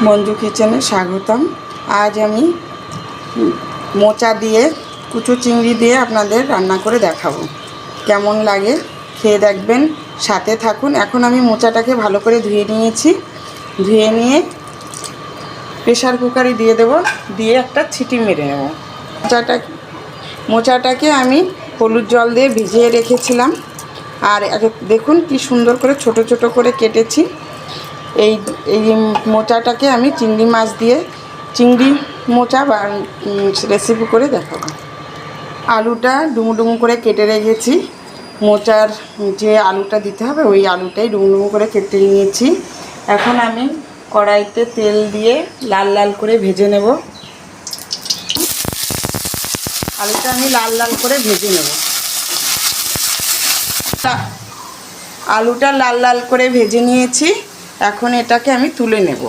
মঞ্জু কিচেনে স্বাগতম। আজ আমি মোচা দিয়ে কুচো চিংড়ি দিয়ে আপনাদের রান্না করে দেখাবো। কেমন লাগে খেয়ে দেখবেন, সাথে থাকুন। এখন আমি মোচাটাকে ভালো করে ধুয়ে নিয়েছি। ধুয়ে নিয়ে প্রেশার কুকারে দিয়ে দেব, দিয়ে একটা সিটি মেরে নেব। মোচাটাকে আমি হলুদ জল দিয়ে ভিজিয়ে রেখেছিলাম। আর দেখুন কি সুন্দর করে ছোট ছোট করে কেটেছি। এই মোচাটাকে আমি চিংড়ি মাছ দিয়ে চিংড়ি মোচা বা রেসিপি করে দেখাবো। আলুটা ডুমু ডুমু করে কেটে রেখেছি। মোচার যে আলুটা দিতে হবে ওই আলুটাই ডুমু ডুমু করে কেটে নিয়েছি। এখন আমি কড়াইতে তেল দিয়ে লাল লাল করে ভেজে নেব। আলুটা আমি লাল লাল করে ভেজে নেব। আলুটা লাল লাল করে ভেজে নিয়েছি। এখন এটাকে আমি তুলে নেব।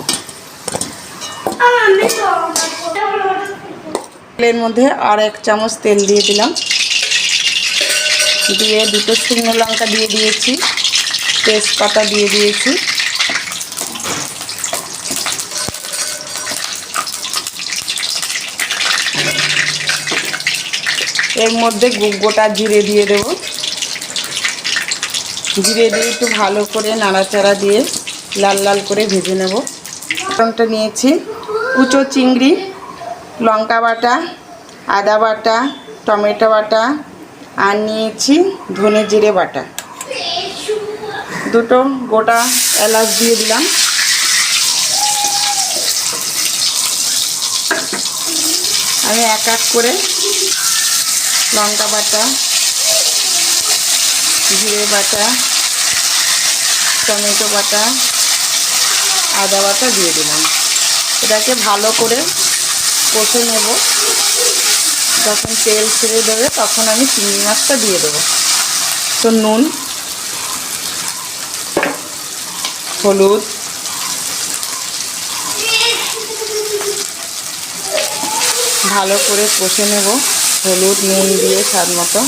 তেলের মধ্যে আর 1 চামচ তেল দিয়ে দিলাম। দিয়ে 2টো শুকনো লঙ্কা দিয়ে দিয়েছি, তেজপাতা দিয়ে দিয়েছি। এর মধ্যে গোটা জিরে দিয়ে দেব। জিরে দিয়ে একটু ভালো করে নাড়াচাড়া দিয়ে লাল লাল করে ভেজে নেব। ফোড়নটা নিয়েছি কুচো চিংড়ি, লঙ্কা বাটা, আদা বাটা, টমেটো বাটা, আর নিয়েছি ধনে জিরে বাটা। 2টো গোটা এলাচ দিয়ে দিলাম। আমি এক এক করে লঙ্কা বাটা, জিরে বাটা, টমেটো বাটা, আদা বাটা দিয়ে দিলাম। এটাকে ভালো করে কষে নেব। যখন তেল ছেড়ে দেবে তখন আমি চিংড়ি মাছটা দিয়ে দেবো। তো নুন, হলুদ, ভালো করে কষে নেব। হলুদ নুন দিয়ে স্বাদ মতো।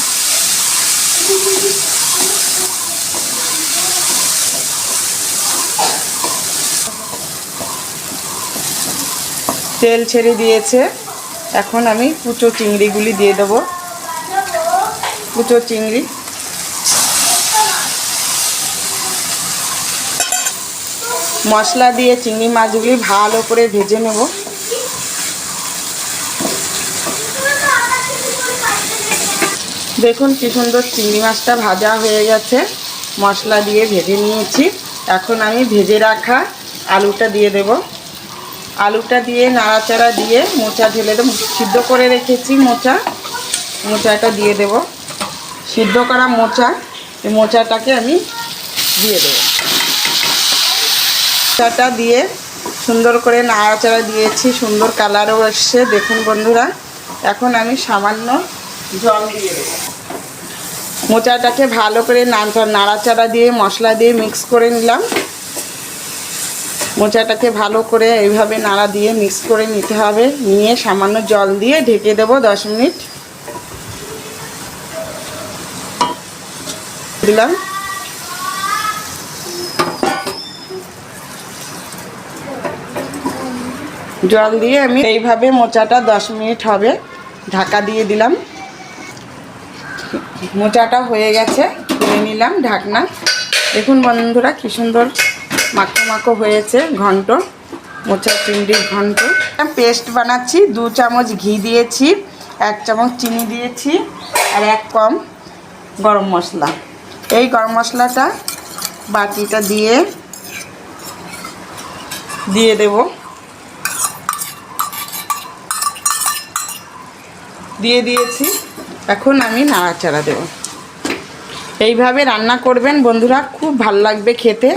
তেল ছেড়ে দিয়েছে। এখন আমি কুচো চিংড়িগুলি দিয়ে দেব। কুচো চিংড়ি মশলা দিয়ে চিংড়ি মাছগুলি ভালো করে ভেজে নেব। দেখুন কি সুন্দর চিংড়ি মাছটা ভাজা হয়ে গেছে। মশলা দিয়ে ভেজে নিয়েছি। এখন আমি ভেজে রাখা আলুটা দিয়ে দেব। আলুটা দিয়ে নাড়াচাড়া দিয়ে মোচা ঢেলে দেবো। সিদ্ধ করে রেখেছি মোচাটা দিয়ে দেব। সিদ্ধ করা এই মোচাটাকে আমি দিয়ে দেব। মোচাটা দিয়ে সুন্দর করে নাড়াচাড়া দিয়েছি, সুন্দর কালারও এসছে দেখুন বন্ধুরা। এখন আমি সামান্য জল দিয়ে দেব। মোচাটাকে ভালো করে নাড়াচাড়া দিয়ে মশলা দিয়ে মিক্স করে নিলাম। মোচাটাকে ভালো করে এইভাবে নাড়া দিয়ে মিক্স করে নিতে হবে। নিয়ে সামান্য জল দিয়ে ঢেকে দেব 10 মিনিট। দিলাম। জল দিয়ে আমি এইভাবে মোচাটা 10 মিনিট হবে ঢাকা দিয়ে দিলাম। মোচাটা হয়ে গেছে, তুলে নিলাম ঢাকনা। দেখুন বন্ধুরা কি সুন্দর মাখো মাখো হয়েছে ঘন্ট, মোচা চিংড়ির ঘন্ট। পেস্ট বানাচ্ছি। 2 চামচ ঘি দিয়েছি, 1 চামচ চিনি দিয়েছি, আর 1 কম গরম মশলা। এই গরম মশলাটা বাটিটা দিয়ে দেব। দিয়ে দিয়েছি। এখন আমি নাড়াচাড়া দেব। এইভাবে রান্না করবেন বন্ধুরা, খুব ভালো লাগবে খেতে।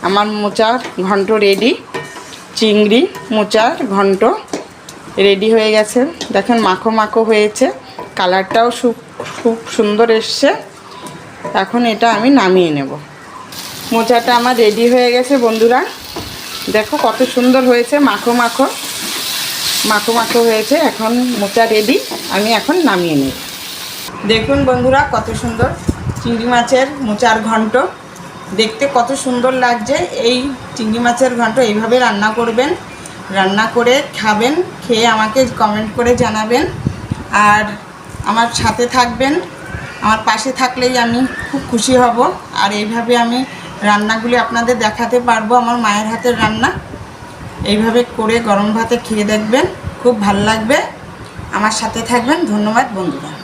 আমার মোচার ঘন্ট রেডি। চিংড়ি মোচার ঘন্ট রেডি হয়ে গেছে। দেখেন মাখো মাখো হয়েছে, কালারটাও খুব সুন্দর এসছে। এখন এটা আমি নামিয়ে নেব। মোচাটা আমার রেডি হয়ে গেছে বন্ধুরা। দেখো কত সুন্দর হয়েছে, মাখো মাখো হয়েছে। এখন মোচা রেডি, আমি এখন নামিয়ে নেব। দেখুন বন্ধুরা কত সুন্দর চিংড়ি মাছের মোচার ঘন্ট। দেখতে কত সুন্দর লাগছে। এই চিংড়ি মাছের ঘন্ট এইভাবে রান্না করবেন, রান্না করে খাবেন, খেয়ে আমাকে কমেন্ট করে জানাবেন। আর আমার সাথে থাকবেন, আমার পাশে থাকলেই আমি খুব খুশি হব। আর এইভাবে আমি রান্নাগুলি আপনাদের দেখাতে পারবো, আমার মায়ের হাতের রান্না। এইভাবে করে গরম ভাতে খেয়ে দেখবেন, খুব ভালো লাগবে। আমার সাথে থাকবেন। ধন্যবাদ বন্ধুরা।